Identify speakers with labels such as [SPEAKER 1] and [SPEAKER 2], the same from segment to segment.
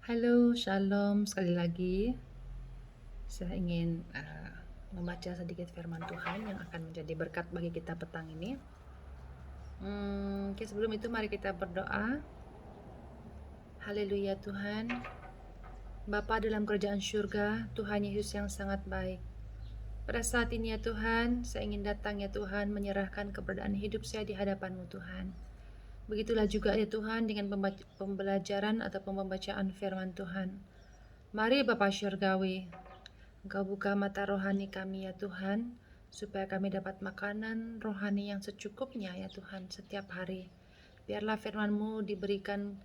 [SPEAKER 1] Halo, shalom. Sekali lagi, saya ingin membaca sedikit firman Tuhan yang akan menjadi berkat bagi kita petang ini. Oke, sebelum itu mari kita berdoa. Haleluya Tuhan. Bapa dalam kerajaan surga, Tuhan Yesus yang sangat baik. Pada saat ini ya Tuhan, saya ingin datang ya Tuhan menyerahkan keberadaan hidup saya di hadapan-Mu Tuhan. Begitulah juga ya Tuhan dengan pembelajaran atau pembacaan firman Tuhan. Mari Bapa Syurgawi, Engkau buka mata rohani kami ya Tuhan, supaya kami dapat makanan rohani yang secukupnya ya Tuhan setiap hari. Biarlah firman-Mu diberikan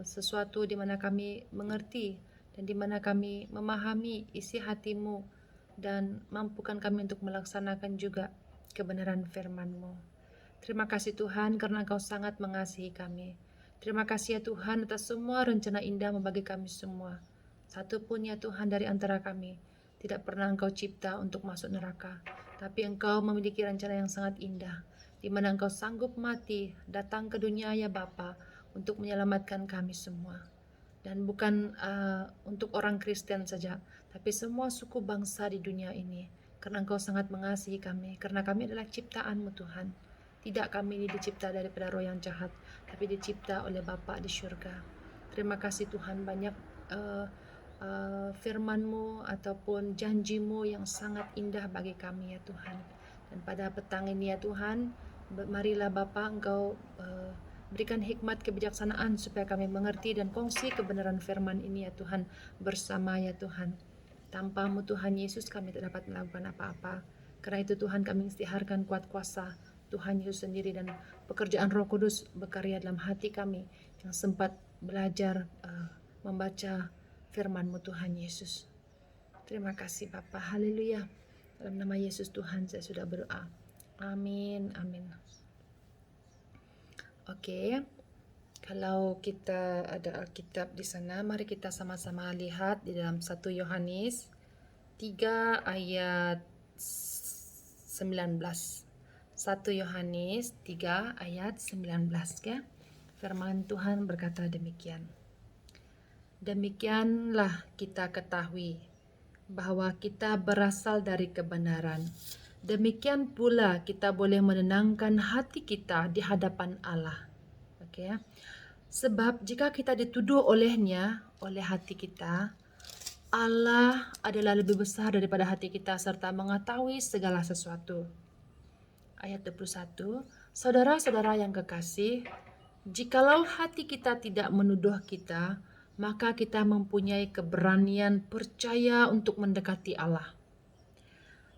[SPEAKER 1] sesuatu di mana kami mengerti dan di mana kami memahami isi hati-Mu dan mampukan kami untuk melaksanakan juga kebenaran firman-Mu. Terima kasih Tuhan karena Engkau sangat mengasihi kami. Terima kasih ya Tuhan atas semua rencana indah bagi kami semua. Satu pun ya Tuhan dari antara kami tidak pernah Engkau cipta untuk masuk neraka, tapi Engkau memiliki rencana yang sangat indah, di mana Engkau sanggup mati datang ke dunia ya Bapa untuk menyelamatkan kami semua. Dan bukan untuk orang Kristen saja, tapi semua suku bangsa di dunia ini, karena Engkau sangat mengasihi kami, karena kami adalah ciptaan-Mu Tuhan. Tidak kami ini dicipta daripada roh yang jahat, tapi dicipta oleh Bapa di surga. Terima kasih Tuhan, banyak firman-Mu ataupun janji-Mu yang sangat indah bagi kami ya Tuhan. Dan pada petang ini ya Tuhan, marilah Bapa Engkau berikan hikmat kebijaksanaan supaya kami mengerti dan kongsi kebenaran firman ini ya Tuhan bersama ya Tuhan. Tanpa-Mu Tuhan Yesus kami tidak dapat melakukan apa-apa. Karena itu Tuhan kami istiharkan kuat kuasa Tuhan Yesus sendiri dan pekerjaan Roh Kudus berkarya dalam hati kami yang sempat belajar membaca firman-Mu Tuhan Yesus. Terima kasih Bapa. Haleluya. Dalam nama Yesus Tuhan saya sudah berdoa. Amin. Amin. Oke. Kalau kita ada Alkitab di sana, mari kita sama-sama lihat di dalam 1 Yohanes 3 ayat 19. 1 Yohanes 3 ayat 19 ya. Firman Tuhan berkata demikian. Demikianlah kita ketahui bahwa kita berasal dari kebenaran. Demikian pula kita boleh menenangkan hati kita di hadapan Allah. Oke. Sebab jika kita dituduh olehnya, oleh hati kita, Allah adalah lebih besar daripada hati kita serta mengetahui segala sesuatu. Ayat 21, saudara-saudara yang kekasih, jikalau hati kita tidak menuduh kita, maka kita mempunyai keberanian percaya untuk mendekati Allah.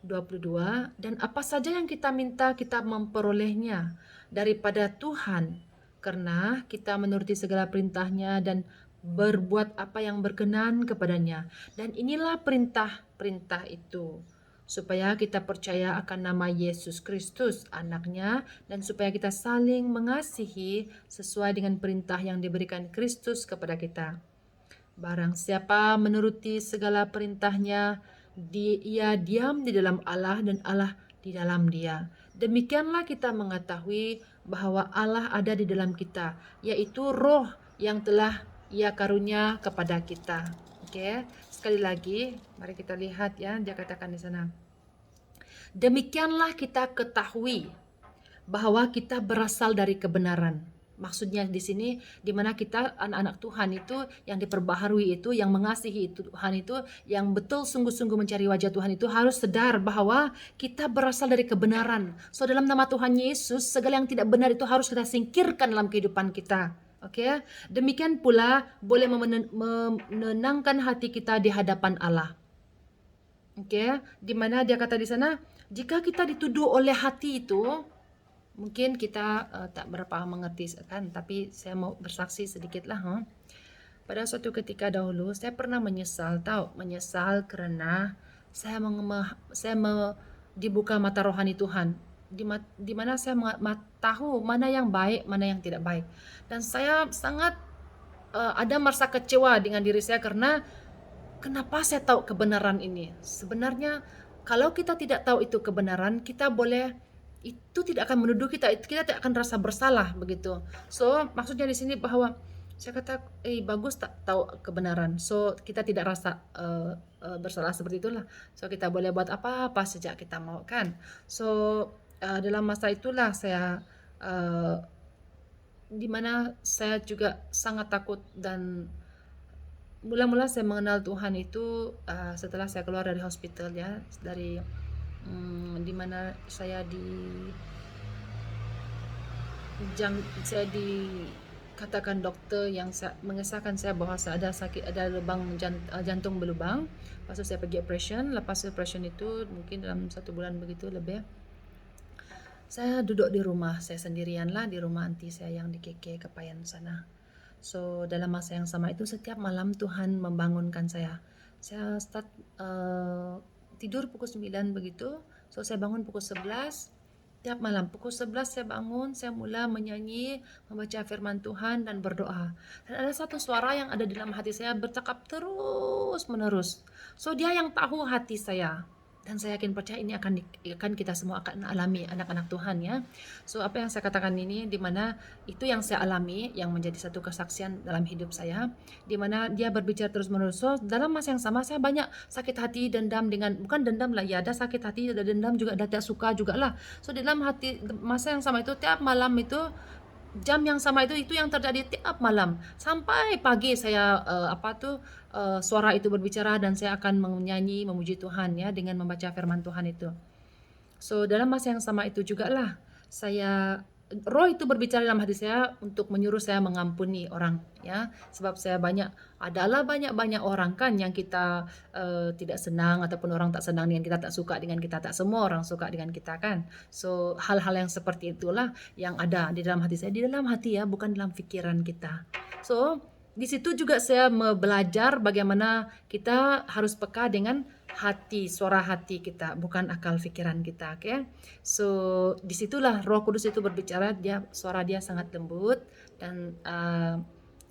[SPEAKER 1] 22, dan apa saja yang kita minta kita memperolehnya daripada Tuhan, karena kita menuruti segala perintahnya dan berbuat apa yang berkenan kepadanya. Dan inilah perintah-perintah itu, supaya kita percaya akan nama Yesus Kristus, anaknya, dan supaya kita saling mengasihi sesuai dengan perintah yang diberikan Kristus kepada kita. Barang siapa menuruti segala perintahnya, ia diam di dalam Allah dan Allah di dalam dia. Demikianlah kita mengetahui bahwa Allah ada di dalam kita, yaitu roh yang telah Ia karunia kepada kita. Oke, sekali lagi, mari kita lihat ya, dia katakan di sana. Demikianlah kita ketahui bahwa kita berasal dari kebenaran. Maksudnya di sini di mana kita anak-anak Tuhan itu yang diperbaharui itu, yang mengasihi Tuhan itu, yang betul sungguh-sungguh mencari wajah Tuhan itu harus sadar bahwa kita berasal dari kebenaran. So dalam nama Tuhan Yesus segala yang tidak benar itu harus kita singkirkan dalam kehidupan kita. Oke, demikian pula boleh menenangkan hati kita di hadapan Allah. Oke, di mana dia kata di sana, jika kita dituduh oleh hati itu, mungkin kita tak berapa mengerti kan, tapi saya mau bersaksi sedikit lah. Pada suatu ketika dahulu saya pernah menyesal, menyesal karena saya dibuka mata rohani Tuhan, di mana saya tahu mana yang baik, mana yang tidak baik, dan saya sangat ada merasa kecewa dengan diri saya karena kenapa saya tahu kebenaran ini. Sebenarnya kalau kita tidak tahu itu kebenaran, kita boleh itu tidak akan menuduh kita tidak akan rasa bersalah begitu. So maksudnya di sini bahwa Saya kata, bagus tak tahu kebenaran. So kita tidak rasa bersalah seperti itulah. So kita boleh buat apa-apa sejak kita mau kan. So dalam masa itulah saya di mana saya juga sangat takut, dan mula-mula saya mengenal Tuhan itu setelah saya keluar dari hospital ya, dari di mana saya saya dikatakan dokter yang mengesahkan saya bahwa saya ada sakit, ada lubang jantung berlubang. Lepas itu saya pergi operation. Lepas operation itu mungkin dalam 1 bulan begitu lebih, saya duduk di rumah saya sendirian lah, di rumah aunty saya yang di KK Kepayan sana. So dalam masa yang sama itu setiap malam Tuhan membangunkan saya. Saya start tidur pukul 9 begitu. So saya bangun pukul 11. Tiap malam pukul 11 saya bangun, saya mula menyanyi, membaca firman Tuhan dan berdoa. Dan ada satu suara yang ada di dalam hati saya bercakap terus menerus. So dia yang tahu hati saya. Dan saya yakin percaya ini akan kita semua akan alami, anak-anak Tuhan ya. So apa yang saya katakan ini, di mana itu yang saya alami, yang menjadi satu kesaksian dalam hidup saya, di mana dia berbicara terus menerus. So dalam masa yang sama saya banyak sakit hati, dendam dengan, bukan dendam lah ya, ada sakit hati, ada dendam juga, ada tidak suka juga lah. So dalam hati masa yang sama itu, tiap malam itu, jam yang sama itu yang terjadi tiap malam sampai pagi. Saya suara itu berbicara dan saya akan menyanyi memuji Tuhan ya dengan membaca firman Tuhan itu. So dalam masa yang sama itu juga lah roh itu berbicara dalam hati saya untuk menyuruh saya mengampuni orang ya, sebab saya adalah banyak orang kan yang kita tidak senang, ataupun orang tak senang dengan kita, tak suka dengan kita, tak semua orang suka dengan kita kan. So hal-hal yang seperti itulah yang ada di dalam hati saya, di dalam hati ya, bukan dalam pikiran kita. So di situ juga saya belajar bagaimana kita harus peka dengan hati, suara hati kita, bukan akal pikiran kita, okay? So disitulah Roh Kudus itu berbicara, suara dia sangat lembut dan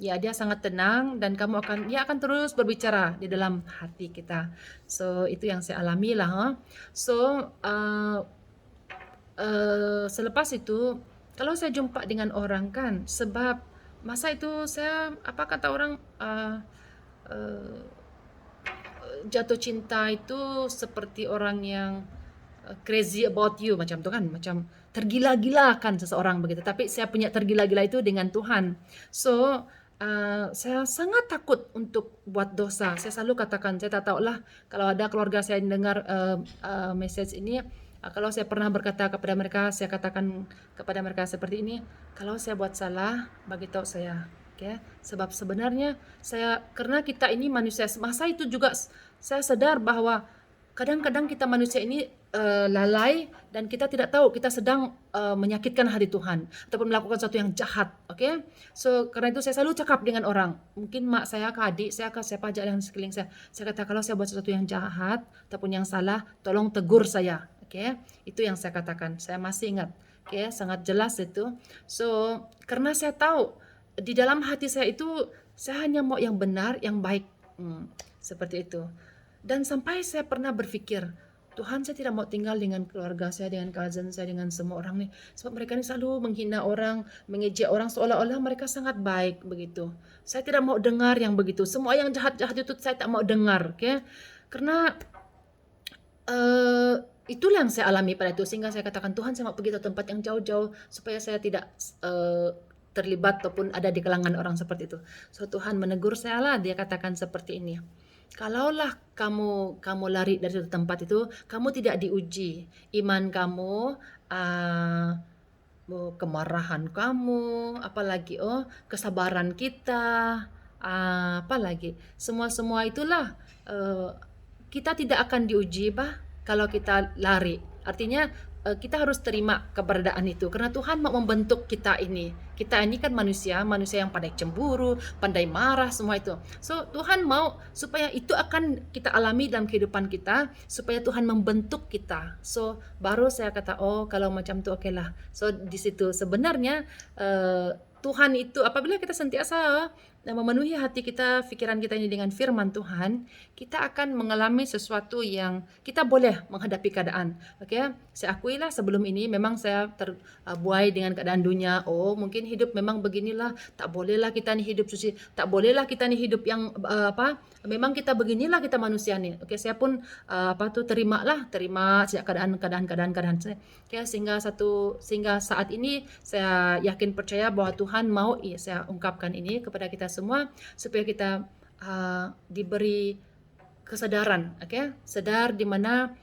[SPEAKER 1] ya dia sangat tenang, dan dia akan terus berbicara di dalam hati kita. So itu yang saya alami lah. So selepas itu kalau saya jumpa dengan orang kan, sebab masa itu saya apa kata orang jatuh cinta itu seperti orang yang crazy about you macam tu kan, macam tergila-gilakan seseorang begitu. Tapi saya punya tergila-gila itu dengan Tuhan. So saya sangat takut untuk buat dosa. Saya selalu katakan, saya tak tahulah kalau ada keluarga saya yang dengar message ini, kalau saya pernah berkata kepada mereka, saya katakan kepada mereka seperti ini, kalau saya buat salah, bagi tahu saya. Okay? Sebab sebenarnya karena kita ini manusia, masa itu juga saya sadar bahwa kadang-kadang kita manusia ini lalai, dan kita tidak tahu kita sedang menyakitkan hati Tuhan ataupun melakukan sesuatu yang jahat. Okay? So karena itu saya selalu cakap dengan orang, mungkin mak saya ke adik saya ke siapa aja yang sekeliling saya kata, kalau saya buat sesuatu yang jahat ataupun yang salah, tolong tegur saya. Okay? Itu yang saya katakan, saya masih ingat. Okay? Sangat jelas itu. So karena saya tahu di dalam hati saya itu, saya hanya mau yang benar, yang baik. Seperti itu. Dan sampai saya pernah berpikir, Tuhan, saya tidak mau tinggal dengan keluarga saya, dengan cousin saya, dengan semua orang nih. Sebab mereka ini selalu menghina orang, mengejek orang, seolah-olah mereka sangat baik begitu. Saya tidak mau dengar yang begitu. Semua yang jahat-jahat itu saya tak mau dengar. Okay? Karena itulah yang saya alami pada itu. Sehingga saya katakan, Tuhan, saya mau pergi ke tempat yang jauh-jauh supaya saya tidak terlibat ataupun ada di kalangan orang seperti itu. So Tuhan menegur saya lah, dia katakan seperti ini. Kalaulah kamu lari dari suatu tempat itu, kamu tidak diuji. Iman kamu, kemarahan kamu, apalagi kesabaran kita, apalagi semua itulah kita tidak akan diuji kalau kita lari. Artinya kita harus terima keberadaan itu, karena Tuhan mau membentuk kita ini. Kita ini kan manusia yang pandai cemburu, pandai marah, semua itu. So Tuhan mau supaya itu akan kita alami dalam kehidupan kita, supaya Tuhan membentuk kita. So baru saya kata, kalau macam itu oke lah. So di situ sebenarnya Tuhan itu apabila kita sentiasa dan memenuhi hati kita, pikiran kita ini dengan firman Tuhan, kita akan mengalami sesuatu yang kita boleh menghadapi keadaan. Okey, saya akuilah sebelum ini memang saya terbuai dengan keadaan dunia. Oh, mungkin hidup memang beginilah, tak bolehlah kita ni hidup suci, tak bolehlah kita ni hidup yang memang kita beginilah kita manusia ni. Okey, saya pun terima sejak keadaan saya. Okay, sehingga saat ini saya yakin percaya bahwa Tuhan mau saya ungkapkan ini kepada kita semua supaya kita diberi kesadaran, okay? Sedar di mana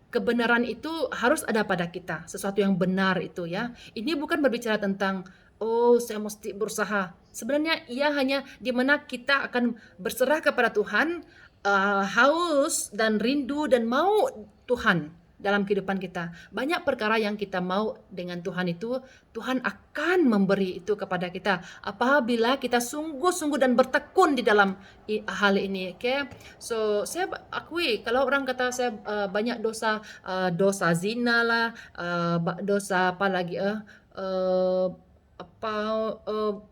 [SPEAKER 1] kebenaran itu harus ada pada kita, sesuatu yang benar itu ya. Ini bukan berbicara tentang saya mesti berusaha. Sebenarnya ia hanya di mana kita akan berserah kepada Tuhan, haus dan rindu dan mau Tuhan dalam kehidupan kita. Banyak perkara yang kita mau dengan Tuhan itu, Tuhan akan memberi itu kepada kita apabila kita sungguh-sungguh dan bertekun di dalam hal ini. Okay? So, saya akui kalau orang kata saya banyak dosa, dosa zina lah, dosa apa lagi,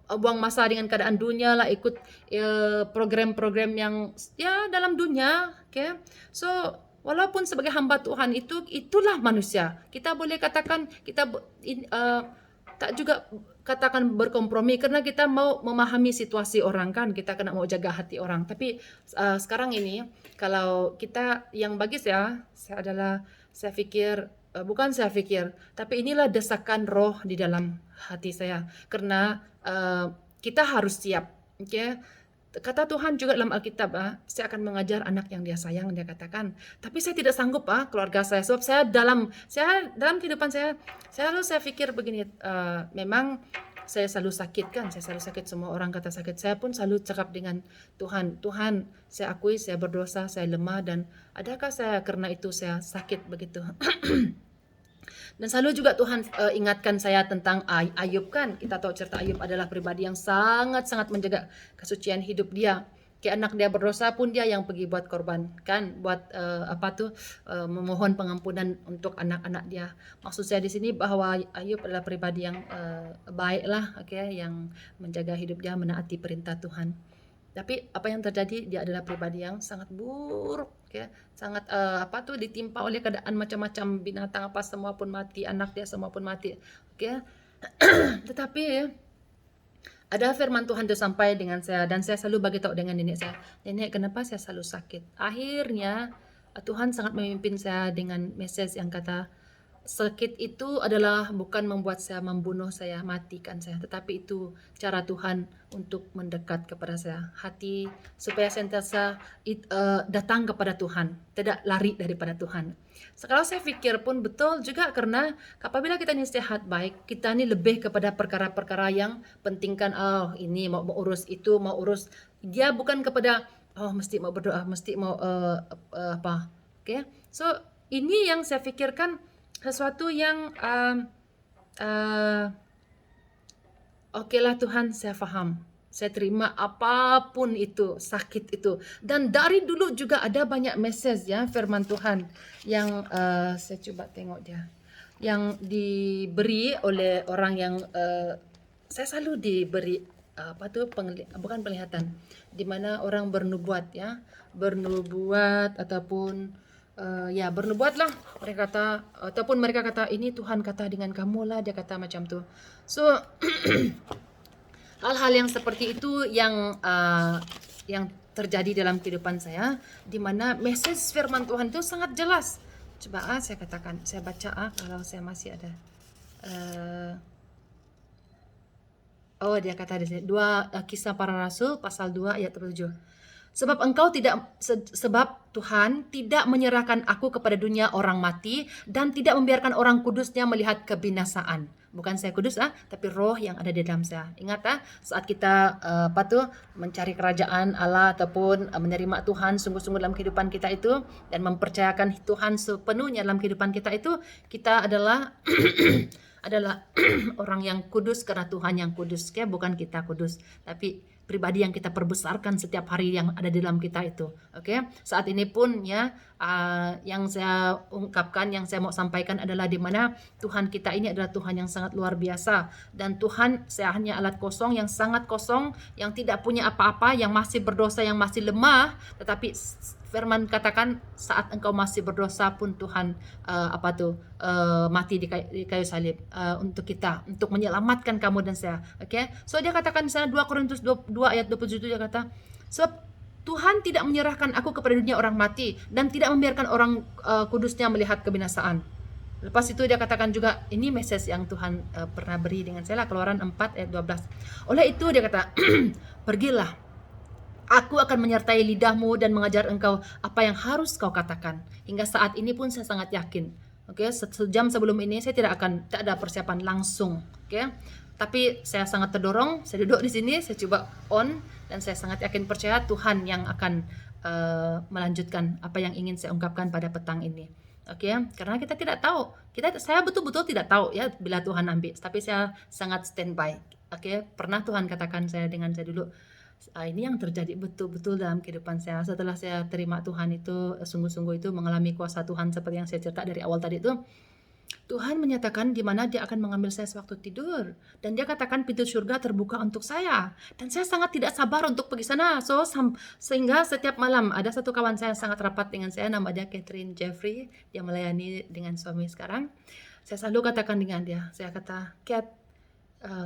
[SPEAKER 1] buang masa dengan keadaan dunia lah, ikut program-program yang ya dalam dunia. Okay? So, walaupun sebagai hamba Tuhan itulah manusia. Kita boleh katakan kita tak juga katakan berkompromi karena kita mau memahami situasi orang kan. Kita kena mau jaga hati orang. Tapi sekarang ini kalau kita yang bagi saya fikir tapi inilah desakan roh di dalam hati saya karena kita harus siap. Okay? Kata Tuhan juga dalam Alkitab, saya akan mengajar anak yang dia sayang, dia katakan. Tapi saya tidak sanggup keluarga saya. Sebab saya dalam kehidupan saya fikir begini, memang saya selalu sakit kan. Saya selalu sakit, semua orang kata sakit. Saya pun selalu cakap dengan Tuhan, saya akui saya berdosa, saya lemah dan adakah saya karena itu saya sakit begitu. Dan selalu juga Tuhan ingatkan saya tentang Ayub kan. Kita tahu cerita Ayub adalah pribadi yang sangat-sangat menjaga kesucian hidup dia. Kayak anak dia berdosa pun dia yang pergi buat korban kan, buat memohon pengampunan untuk anak-anak dia. Maksud saya di sini bahwa Ayub adalah pribadi yang baiklah, okay, yang menjaga hidup dia, menaati perintah Tuhan. Tapi apa yang terjadi, dia adalah pribadi yang sangat buruk, ya, sangat ditimpa oleh keadaan macam-macam, binatang apa semua pun mati, anak dia semua pun mati, okay. Tetapi ada firman Tuhan itu sampai dengan saya dan saya selalu bagi tahu dengan nenek saya, nenek kenapa saya selalu sakit. Akhirnya Tuhan sangat memimpin saya dengan message yang kata, sakit itu adalah bukan membuat saya membunuh saya, matikan saya, tetapi itu cara Tuhan untuk mendekat kepada saya, hati supaya sentiasa datang kepada Tuhan, tidak lari daripada Tuhan. Sekarang saya fikir pun betul juga karena apabila kita ini sehat baik, kita ini lebih kepada perkara-perkara yang pentingkan. Ini mau urus itu, mau urus dia, bukan kepada mesti mau berdoa, mesti mau apa. Okay? So ini yang saya fikirkan sesuatu yang okeylah Tuhan, saya faham. Saya terima apapun itu, sakit itu. Dan dari dulu juga ada banyak message ya, firman Tuhan yang saya coba tengok dia. Yang diberi oleh orang yang saya selalu diberi bukan penglihatan, di mana orang bernubuat ya, bernubuat ataupun bernubuatlah. Mereka kata ataupun mereka kata ini Tuhan kata dengan kamu lah, dia kata macam tu. So hal-hal yang seperti itu yang terjadi dalam kehidupan saya, di mana message firman Tuhan itu sangat jelas. Coba saya katakan, saya baca kalau saya masih ada. Dia kata di sini 2 Kisah Para Rasul pasal 2 ayat 7. Sebab Tuhan tidak menyerahkan aku kepada dunia orang mati dan tidak membiarkan orang kudusnya melihat kebinasaan. Bukan saya kudus tapi roh yang ada di dalam saya. Ingat saat kita mencari kerajaan Allah ataupun menerima Tuhan sungguh-sungguh dalam kehidupan kita itu dan mempercayakan Tuhan sepenuhnya dalam kehidupan kita itu, kita adalah adalah orang yang kudus karena Tuhan yang kudus, bukan kita kudus. Tapi pribadi yang kita perbesarkan setiap hari yang ada di dalam kita itu. Oke, saat ini pun ya, yang saya ungkapkan, yang saya mau sampaikan adalah di mana Tuhan kita ini adalah Tuhan yang sangat luar biasa, dan Tuhan saya hanya alat kosong yang sangat kosong, yang tidak punya apa-apa, yang masih berdosa, yang masih lemah, tetapi Firman katakan saat engkau masih berdosa pun Tuhan mati di kayu salib untuk kita, untuk menyelamatkan kamu dan saya. Oke, so dia katakan di sana 2 Korintus 2 ayat 27, dia kata, sebab Tuhan tidak menyerahkan aku kepada dunia orang mati dan tidak membiarkan orang kudusnya melihat kebinasaan. Lepas itu dia katakan juga, ini message yang Tuhan pernah beri dengan saya lah, Keluaran 4 ayat 12. Oleh itu dia kata, pergilah, aku akan menyertai lidahmu dan mengajar engkau apa yang harus kau katakan. Hingga saat ini pun saya sangat yakin. Oke, sejam sebelum ini saya tidak ada persiapan langsung. Oke, tapi saya sangat terdorong. Saya duduk di sini, saya coba on, dan saya sangat yakin percaya Tuhan yang akan melanjutkan apa yang ingin saya ungkapkan pada petang ini. Oke, karena kita tidak tahu. Saya betul-betul tidak tahu ya bila Tuhan ambil. Tapi saya sangat standby. Oke, pernah Tuhan katakan saya dengan saya dulu. Ini yang terjadi betul-betul dalam kehidupan saya setelah saya terima Tuhan itu, sungguh-sungguh itu mengalami kuasa Tuhan seperti yang saya cerita dari awal tadi itu. Tuhan menyatakan di mana dia akan mengambil saya sewaktu tidur, dan dia katakan pintu surga terbuka untuk saya, dan saya sangat tidak sabar untuk pergi sana. Sehingga setiap malam ada satu kawan saya sangat rapat dengan saya, nama dia Catherine Jeffrey, dia melayani dengan suami sekarang. Saya selalu katakan dengan dia, saya kata, Cat,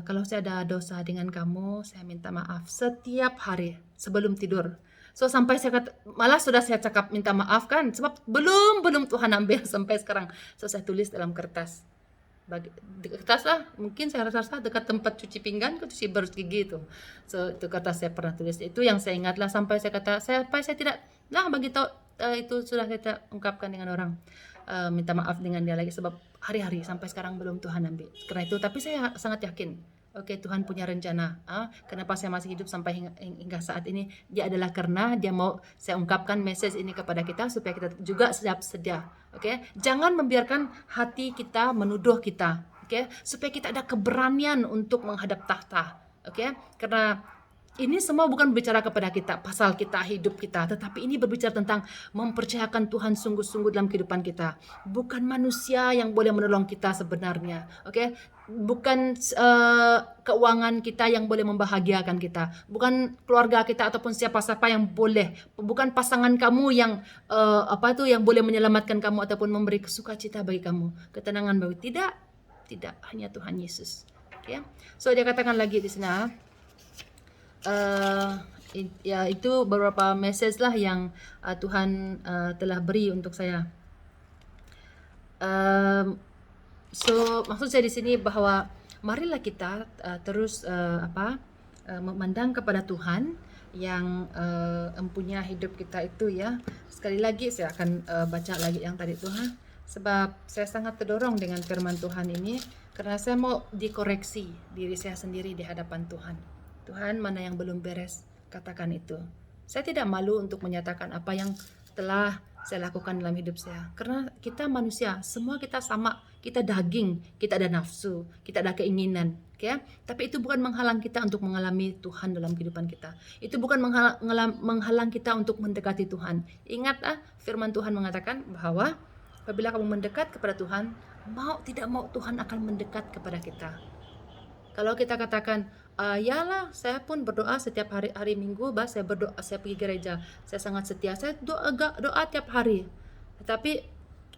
[SPEAKER 1] kalau saya ada dosa dengan kamu, saya minta maaf setiap hari sebelum tidur. So sampai saya kata, malah sudah saya cakap minta maaf kan, sebab belum Tuhan ambil sampai sekarang. So saya tulis dalam kertas, kertas lah, mungkin saya rasa dekat tempat cuci pinggan, cuci berus gigi itu. So itu kertas saya pernah tulis, itu yang saya ingat lah, sampai saya kata, sampai saya tidak lah bagi tahu itu sudah saya ungkapkan dengan orang. Minta maaf dengan dia lagi sebab hari-hari sampai sekarang belum Tuhan ambil. Karena itu, tapi saya sangat yakin, oke, Tuhan punya rencana. Kenapa saya masih hidup sampai hingga saat ini? Dia adalah karena dia mau saya ungkapkan message ini kepada kita supaya kita juga siap sedia. Oke, jangan membiarkan hati kita menuduh kita. Oke, supaya kita ada keberanian untuk menghadap tahta. Oke, karena ini semua bukan berbicara kepada kita, pasal kita, hidup kita, tetapi ini berbicara tentang mempercayakan Tuhan sungguh-sungguh dalam kehidupan kita. Bukan manusia yang boleh menolong kita sebenarnya, oke? Bukan keuangan kita yang boleh membahagiakan kita, bukan keluarga kita ataupun siapa-siapa yang boleh, bukan pasangan kamu yang yang boleh menyelamatkan kamu ataupun memberi sukacita bagi kamu, ketenangan bagi tidak hanya Tuhan Yesus. Oke? So dia katakan lagi di sana. Ya itu beberapa message lah yang Tuhan telah beri untuk saya. So maksud saya di sini bahwa marilah kita terus memandang kepada Tuhan yang mempunyai hidup kita itu ya. Sekali lagi saya akan baca lagi yang tadi itu sebab saya sangat terdorong dengan firman Tuhan ini karena saya mau dikoreksi diri saya sendiri di hadapan Tuhan. Tuhan, mana yang belum beres, katakan itu. Saya tidak malu untuk menyatakan apa yang telah saya lakukan dalam hidup saya. Karena kita manusia, semua kita sama. Kita daging, kita ada nafsu, kita ada keinginan. Okay? Tapi itu bukan menghalang kita untuk mengalami Tuhan dalam kehidupan kita. Itu bukan menghalang kita untuk mendekati Tuhan. Ingat, firman Tuhan mengatakan bahwa apabila kamu mendekat kepada Tuhan, mau tidak mau Tuhan akan mendekat kepada kita. Kalau kita katakan, yalah saya pun berdoa setiap hari Minggu, saya berdoa, saya pergi gereja, saya sangat setia, saya doa tiap hari. Tetapi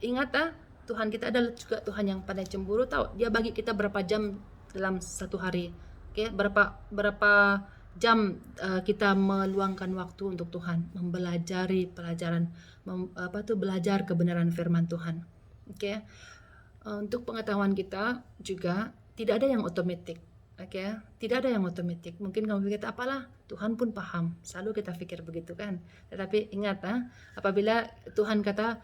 [SPEAKER 1] ingat Tuhan kita adalah juga Tuhan yang pandai cemburu, tahu dia bagi kita berapa jam dalam satu hari. Oke, berapa jam kita meluangkan waktu untuk Tuhan, mempelajari pelajaran belajar kebenaran firman Tuhan. Oke. Untuk pengetahuan kita juga tidak ada yang otomatis. Oke, tidak ada yang otomatis. Mungkin kamu pikir apalah, Tuhan pun paham. Selalu kita pikir begitu kan. Tetapi ingat apabila Tuhan kata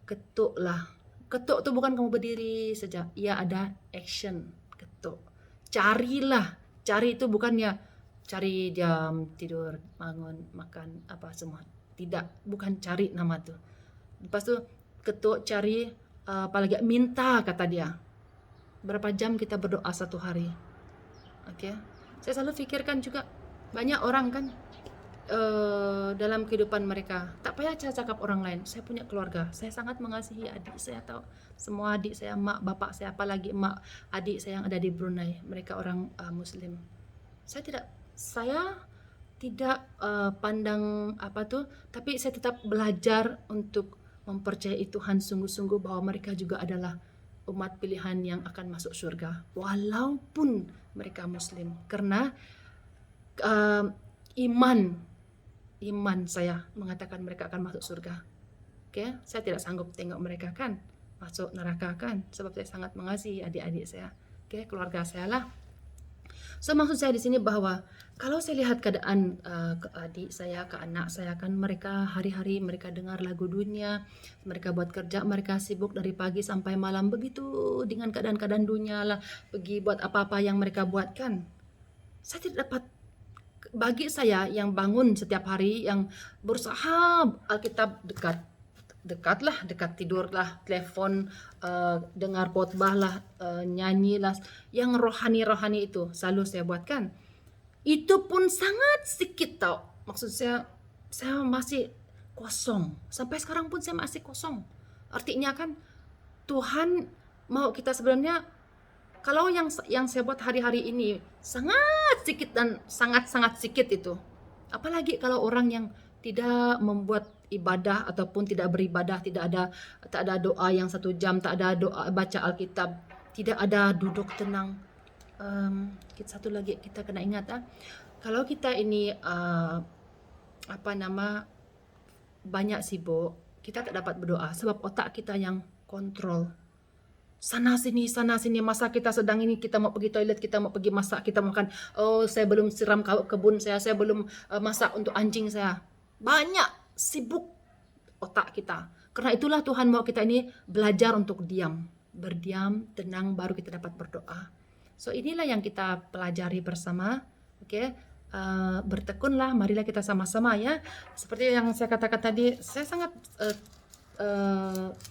[SPEAKER 1] ketuklah. Ketuk itu bukan kamu berdiri saja. Ya ada action, ketuk. Carilah. Cari itu bukannya cari jam tidur, bangun, makan apa semua. Tidak, bukan cari nama tuh. Lepas itu ketuk, cari, apalagi minta kata dia. Berapa jam kita berdoa satu hari? Oke, saya selalu pikirkan juga Banyak orang kan dalam kehidupan mereka tak payah cakap orang lain. Saya punya keluarga, saya sangat mengasihi adik saya, tahu semua adik saya, mak bapak saya, apalagi mak adik saya yang ada di Brunei, mereka orang Muslim. Saya tidak pandang apa tuh, tapi saya tetap belajar untuk mempercayai Tuhan sungguh-sungguh bahwa mereka juga adalah umat pilihan yang akan masuk surga walaupun mereka Muslim, karena uh, iman saya mengatakan mereka akan masuk surga. Oke, saya tidak sanggup tengok mereka kan masuk neraka kan, sebab saya sangat mengasihi adik-adik saya. Oke, keluarga saya lah. So maksud saya di sini bahwa kalau saya lihat keadaan ke adik saya, ke anak saya kan, mereka hari-hari mereka dengar lagu dunia, mereka buat kerja, mereka sibuk dari pagi sampai malam begitu dengan keadaan-keadaan dunia lah, pergi buat apa-apa yang mereka buat kan. Saya tidak dapat, bagi saya yang bangun setiap hari, yang berusaha Alkitab dekat tidur lah, telepon, dengar khotbah lah, nyanyi lah, yang rohani itu selalu saya buatkan. Itu pun sangat sedikit tau. Maksud saya masih kosong. Sampai sekarang pun saya masih kosong. Artinya kan Tuhan mau kita sebenarnya, kalau yang saya buat hari-hari ini sangat sedikit dan sangat-sangat sedikit itu. Apalagi kalau orang yang tidak membuat ibadah ataupun tidak beribadah, tak ada doa yang 1 jam, tak ada doa baca Alkitab, tidak ada duduk tenang. Satu lagi kita kena ingat, kalau kita ini banyak sibuk, kita tak dapat berdoa sebab otak kita yang kontrol. Sana sini, masa kita sedang ini, kita mau pergi toilet, kita mau pergi masak, kita makan. Oh, saya belum siram kebun saya belum masak untuk anjing saya. Banyak sibuk otak kita. Karena itulah Tuhan mau kita ini belajar untuk diam, berdiam, tenang, baru kita dapat berdoa. So inilah yang kita pelajari bersama. Oke, bertekunlah, marilah kita sama-sama ya. Seperti yang saya katakan tadi, saya sangat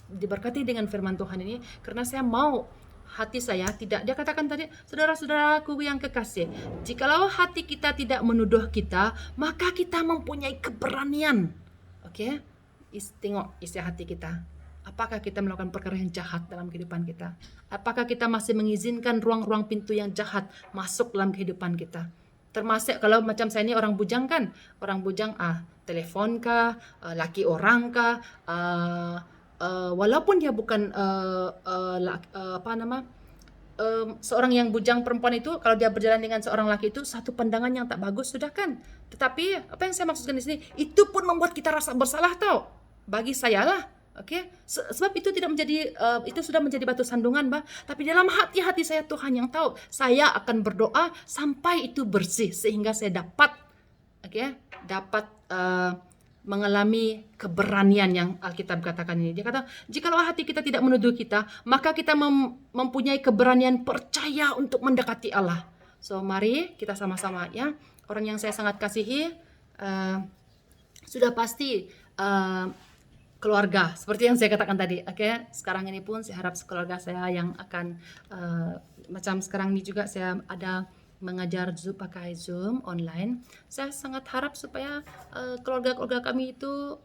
[SPEAKER 1] diberkati dengan firman Tuhan ini, karena saya mau hati saya tidak, dia katakan tadi, saudara-saudaraku yang kekasih, jikalau hati kita tidak menuduh kita, maka kita mempunyai keberanian. Oke, tengok isi hati kita. Apakah kita melakukan perkara yang jahat dalam kehidupan kita? Apakah kita masih mengizinkan ruang-ruang pintu yang jahat masuk dalam kehidupan kita? Termasuk kalau macam saya ini orang bujang kan, orang bujang telepon kah, laki orang kah, walaupun dia bukan seorang yang bujang perempuan itu, kalau dia berjalan dengan seorang laki itu satu pandangan yang tak bagus sudah kan. Tetapi apa yang saya maksudkan di sini, itu pun membuat kita rasa bersalah tau. Bagi saya lah. Oke, sebab itu tidak menjadi itu sudah menjadi batu sandungan, bah. Tapi dalam hati saya Tuhan yang tahu. Saya akan berdoa sampai itu bersih sehingga saya dapat, dapat mengalami keberanian yang Alkitab katakan ini. Dia kata, jikalau hati kita tidak menuduh kita, maka kita mempunyai keberanian percaya untuk mendekati Allah. So mari kita sama-sama ya. Orang yang saya sangat kasihi, sudah pasti keluarga, seperti yang saya katakan tadi. Sekarang ini pun saya harap keluarga saya yang akan macam sekarang ini juga saya ada mengajar Zoom, pakai Zoom online. Saya sangat harap supaya keluarga-keluarga kami itu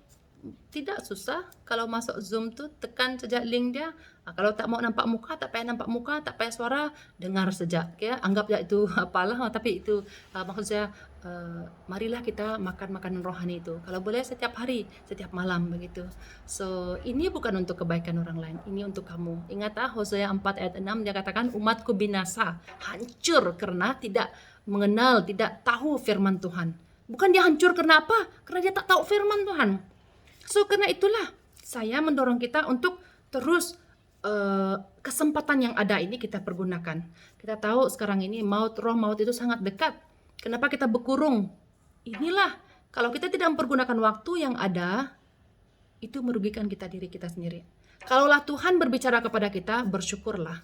[SPEAKER 1] tidak susah kalau masuk Zoom tuh, tekan saja link dia. Kalau tak mau nampak muka, tak payah nampak muka, tak payah suara, dengar saja. Anggap ya itu apalah, tapi itu maksud saya, marilah kita makan makanan rohani itu. Kalau boleh setiap hari, setiap malam begitu. So ini bukan untuk kebaikan orang lain, ini untuk kamu. Ingat Hosea 4 ayat 6, dia katakan umatku binasa, hancur karena tidak mengenal, tidak tahu firman Tuhan. Bukan dia hancur karena apa? Karena dia tak tahu firman Tuhan. So karena itulah saya mendorong kita untuk terus kesempatan yang ada ini kita pergunakan. Kita tahu sekarang ini roh maut itu sangat dekat. Kenapa kita berkurung? Inilah, kalau kita tidak mempergunakan waktu yang ada, itu merugikan diri kita sendiri. Kalaulah Tuhan berbicara kepada kita, bersyukurlah.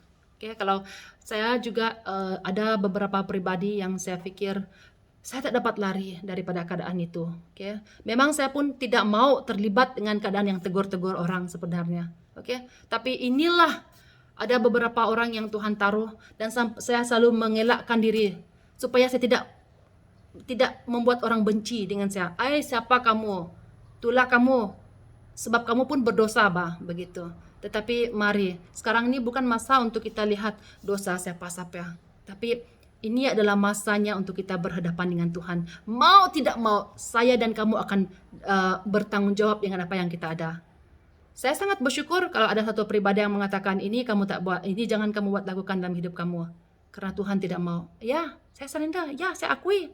[SPEAKER 1] Kalau saya juga ada beberapa pribadi yang saya pikir saya tak dapat lari daripada keadaan itu. Memang saya pun tidak mau terlibat dengan keadaan yang tegur-tegur orang sebenarnya. Tapi inilah ada beberapa orang yang Tuhan taruh, dan saya selalu mengelakkan diri supaya saya tidak
[SPEAKER 2] tidak membuat orang benci dengan saya. Siapa kamu? Itulah kamu. Sebab kamu pun berdosa, begitu. Tetapi mari, sekarang ini bukan masa untuk kita lihat dosa siapa-siapa. Tapi ini adalah masanya untuk kita berhadapan dengan Tuhan. Mau tidak mau, saya dan kamu akan bertanggung jawab dengan apa yang kita ada. Saya sangat bersyukur kalau ada satu pribadi yang mengatakan ini kamu tak buat, ini jangan kamu buat lakukan dalam hidup kamu. Karena Tuhan tidak mau. Ya, saya surrender. Ya, saya akui.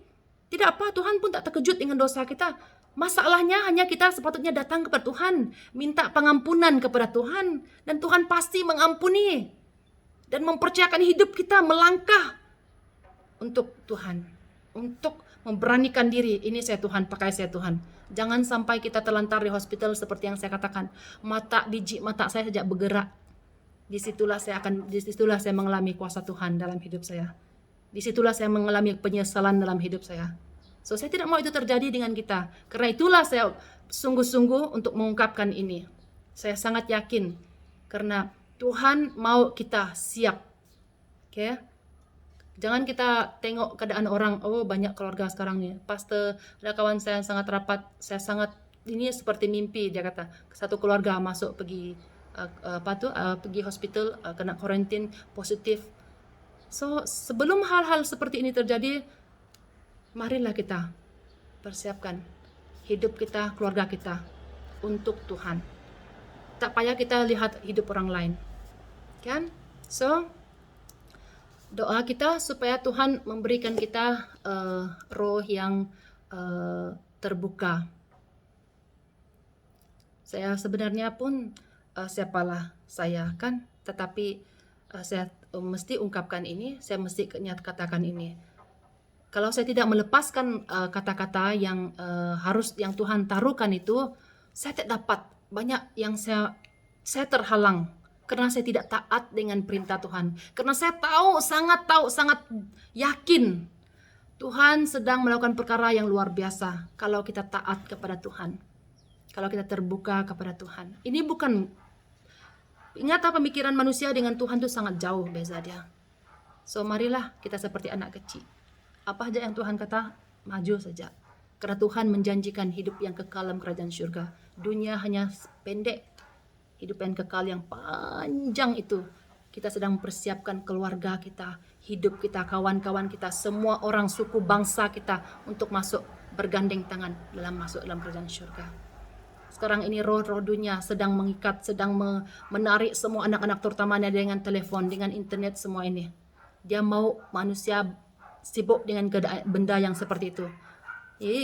[SPEAKER 2] Tidak apa, Tuhan pun tak terkejut dengan dosa kita. Masalahnya hanya kita sepatutnya datang kepada Tuhan, minta pengampunan kepada Tuhan, dan Tuhan pasti mengampuni dan mempercayakan hidup kita melangkah untuk Tuhan, untuk memberanikan diri. Ini saya Tuhan, pakai saya Tuhan. Jangan sampai kita terlantar di hospital seperti yang saya katakan. Biji mata saya sejak bergerak. Disitulah saya mengalami kuasa Tuhan dalam hidup saya. Disitulah saya mengalami penyesalan dalam hidup saya. So, saya tidak mau itu terjadi dengan kita. Karena itulah saya sungguh-sungguh untuk mengungkapkan ini. Saya sangat yakin. Karena Tuhan mau kita siap. Oke? Jangan kita tengok keadaan orang, oh banyak keluarga sekarang nih. Pastor, ada kawan saya yang sangat rapat, ini seperti mimpi, dia kata. Satu keluarga masuk pergi pergi hospital, kena karantin positif. So, sebelum hal-hal seperti ini terjadi, marilah kita persiapkan hidup kita, keluarga kita untuk Tuhan. Tak payah kita lihat hidup orang lain. Kan? So, doa kita supaya Tuhan memberikan kita roh yang terbuka. Saya sebenarnya pun siapalah saya kan, tetapi saya mesti ungkapkan ini, saya mesti katakan ini. Kalau saya tidak melepaskan kata-kata yang harus yang Tuhan taruhkan itu, saya tidak dapat. Banyak yang saya terhalang karena saya tidak taat dengan perintah Tuhan. Karena saya sangat yakin Tuhan sedang melakukan perkara yang luar biasa kalau kita taat kepada Tuhan. Kalau kita terbuka kepada Tuhan. Ini bukan, ingat pemikiran manusia dengan Tuhan itu sangat jauh beza dia. So, marilah kita seperti anak kecil. Apa aja yang Tuhan kata, maju saja. Karena Tuhan menjanjikan hidup yang kekal dalam kerajaan surga. Dunia hanya pendek. Hidup yang kekal yang panjang itu. Kita sedang mempersiapkan keluarga kita, hidup kita, kawan-kawan kita, semua orang suku bangsa kita untuk masuk bergandeng tangan masuk dalam kerajaan surga. Sekarang ini roh-roh dunia sedang mengikat, sedang menarik semua anak-anak terutamanya dengan telepon, dengan internet semua ini. Dia mau manusia sibuk dengan benda yang seperti itu.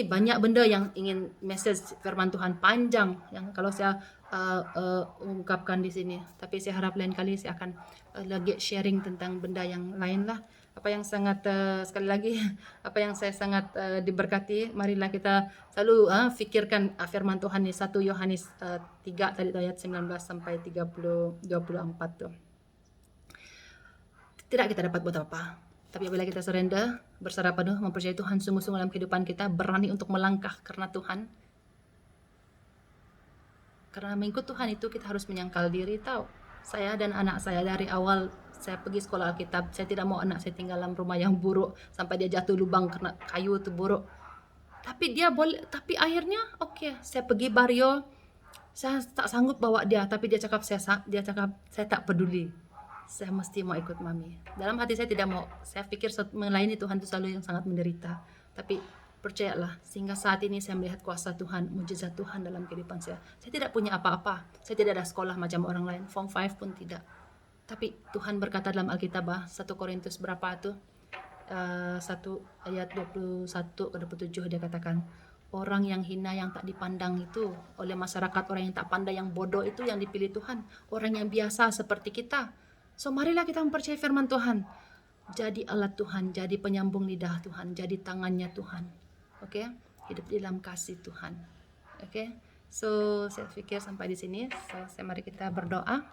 [SPEAKER 2] Banyak benda yang ingin message firman Tuhan panjang yang kalau saya ungkapkan di sini. Tapi saya harap lain kali saya akan lagi sharing tentang benda yang lain lah. Apa yang sangat sekali lagi apa yang saya sangat diberkati, marilah kita selalu fikirkan firman Tuhan di 1 Yohanes 3 tadi ayat 19 sampai 24 tuh. Tidak kita dapat buat apa. Tapi apabila kita surrender, berserah penuh, mempercayai Tuhan sungguh-sungguh dalam kehidupan kita, berani untuk melangkah karena Tuhan. Karena mengikut Tuhan itu kita harus menyangkal diri, tahu. Saya dan anak saya dari awal saya pergi sekolah Alkitab, saya tidak mau anak saya tinggal dalam rumah yang buruk sampai dia jatuh lubang karena kayu itu buruk. Tapi akhirnya saya pergi Barrio, saya tak sanggup bawa dia, tapi dia cakap saya tak peduli. Saya mesti mau ikut mami. Dalam hati saya tidak mau. Saya pikir melayani Tuhan itu selalu yang sangat menderita. Tapi percayalah, sehingga saat ini saya melihat kuasa Tuhan, mujizat Tuhan dalam kehidupan saya. Saya tidak punya apa-apa. Saya tidak ada sekolah macam orang lain. Form 5 pun tidak. Tapi Tuhan berkata dalam Alkitab, 1 Korintus berapa itu? 1 ayat 21 ke 27 dia katakan, orang yang hina yang tak dipandang itu oleh masyarakat, orang yang tak pandai, yang bodoh itu yang dipilih Tuhan. Orang yang biasa seperti kita. So, marilah kita mempercayai firman Tuhan. Jadi alat Tuhan, jadi penyambung lidah Tuhan, jadi tangannya Tuhan. Oke? Hidup di dalam kasih Tuhan. Oke? So, saya pikir sampai di sini. So, mari kita berdoa.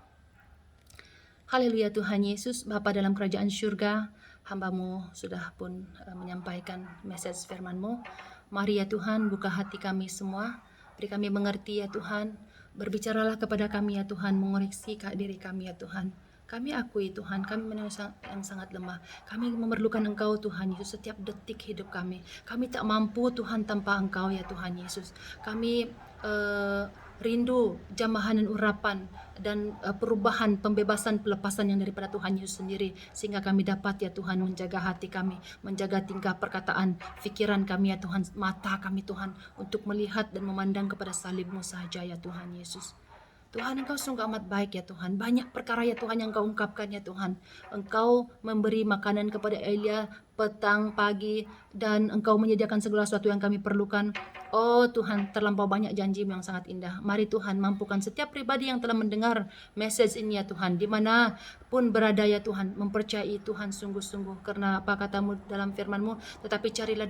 [SPEAKER 2] Haleluya Tuhan Yesus, Bapa dalam kerajaan surga, hamba-Mu sudah pun menyampaikan message firman-Mu. Mari ya Tuhan, buka hati kami semua. Beri kami mengerti ya Tuhan. Berbicaralah kepada kami ya Tuhan, mengoreksi diri kami ya Tuhan. Kami akui Tuhan, kami manusia yang sangat lemah. Kami memerlukan Engkau Tuhan Yesus setiap detik hidup kami. Kami tak mampu Tuhan tanpa Engkau ya Tuhan Yesus. Kami rindu jamahan dan urapan dan perubahan, pembebasan, pelepasan yang daripada Tuhan Yesus sendiri, sehingga kami dapat ya Tuhan menjaga hati kami, menjaga tingkah perkataan, fikiran kami ya Tuhan, mata kami Tuhan, untuk melihat dan memandang kepada salib-Mu sahaja ya Tuhan Yesus. Tuhan, Engkau sungguh amat baik ya Tuhan. Banyak perkara ya Tuhan yang Engkau ungkapkan ya Tuhan. Engkau memberi makanan kepada Elia petang, pagi, dan Engkau menyediakan segala sesuatu yang kami perlukan. Oh Tuhan, terlampau banyak janji-Mu yang sangat indah. Mari Tuhan, mampukan setiap pribadi yang telah mendengar message ini ya Tuhan, di mana pun berada ya Tuhan, mempercayai Tuhan sungguh-sungguh, karena apa kata-Mu dalam firman-Mu, tetapi carilah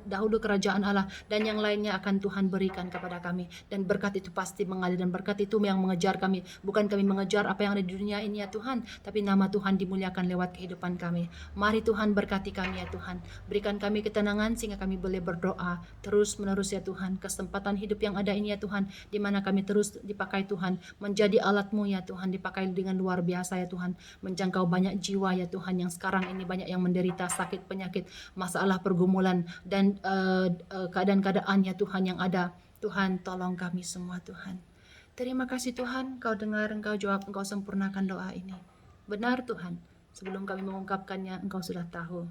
[SPEAKER 2] dahulu kerajaan Allah, dan yang lainnya akan Tuhan berikan kepada kami. Dan berkat itu pasti mengalir, dan berkat itu yang mengejar kami. Bukan kami mengejar apa yang ada di dunia ini ya Tuhan, tapi nama Tuhan dimuliakan lewat kehidupan kami. Mari Tuhan berkati kami ya Tuhan. Berikan kami ketenangan sehingga kami boleh berdoa terus menerus ya Tuhan. Kesempatan hidup yang ada ini ya Tuhan, di mana kami terus dipakai Tuhan, menjadi alat-Mu ya Tuhan, dipakai dengan luar biasa ya Tuhan, menjangkau banyak jiwa ya Tuhan, yang sekarang ini banyak yang menderita sakit, penyakit, masalah, pergumulan, dan keadaan-keadaan ya Tuhan yang ada. Tuhan, tolong kami semua Tuhan. Terima kasih Tuhan, Engkau dengar, Engkau jawab, Engkau sempurnakan doa ini. Benar Tuhan, sebelum kami mengungkapkannya, Engkau sudah tahu.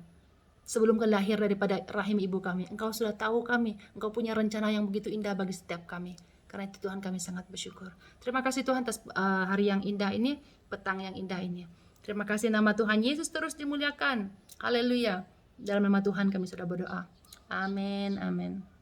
[SPEAKER 2] Sebelum kami lahir daripada rahim ibu kami, Engkau sudah tahu kami. Engkau punya rencana yang begitu indah bagi setiap kami. Karena itu Tuhan, kami sangat bersyukur. Terima kasih Tuhan atas hari yang indah ini, petang yang indah ini. Terima kasih, nama Tuhan Yesus terus dimuliakan. Haleluya. Dalam nama Tuhan kami sudah berdoa. Amin, amin.